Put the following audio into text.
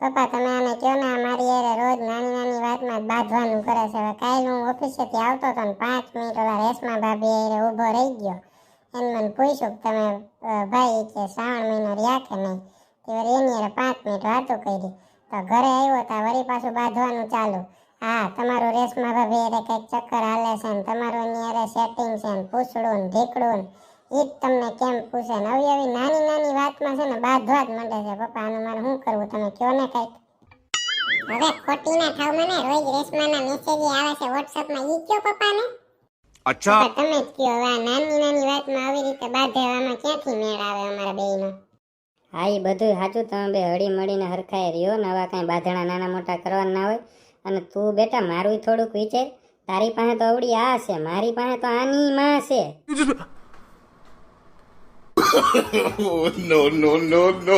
પપ્પા તમે આને કયો ને મારી યારે રોજ નાની નાની વાતમાં જ બાંધવાનું કરે છે. હવે કાલ હું ઓફિસેથી આવતો હતો ને 5 મિનિટ ઓલા રેશમા ભાભી યારે ઊભો રહી ગયો. એને મને પૂછ્યું કે તમે ભાઈ કે શ્રાવણ મહિનો રહ્યા કે નહીં. તે વળી એની યારે 5 મિનિટ વાતો કરી. તો ઘરે આવ્યો તા વળી પાછું બાંધવાનું ચાલુ. હા તમારું રેશમા ભાભી યારે કંઈક ચક્કર હાલે છે ને તમારું એની યારે સેટિંગ છે ને પૂછડું ને ઢીકડું ને ઈ જ તમને કેમ પૂછે ને આવી નાની નાની વાતમાં છે ને બાંધવા જ માંડે છે. પપ્પા આનું મારે શું કરવું તમે કયો ને કંઈક. હવે ખોટી ના થાવ મને રોજ રેશમાના મેસેજ આવે છે WhatsAppમાં ઈ કયો પપ્પાને. अच्छा તમે જ કયો હવે નાની નાની વાતમાં આવી રીતે બાંધવામાં ક્યાંથી મેળ આવે અમારા બેયનો. હા એ બધું સાચું. તમે બે હળી મળીને હરખાઈ રહ્યો ને આવા કાંઈ બાંધણા નાના મોટા કરવાના ના હોય. અને તું બેટા મારું થોડુંક વિચાર. તારી પાસે તો અવડી આ છે, મારી પાસે તો આની માં છે. no no no no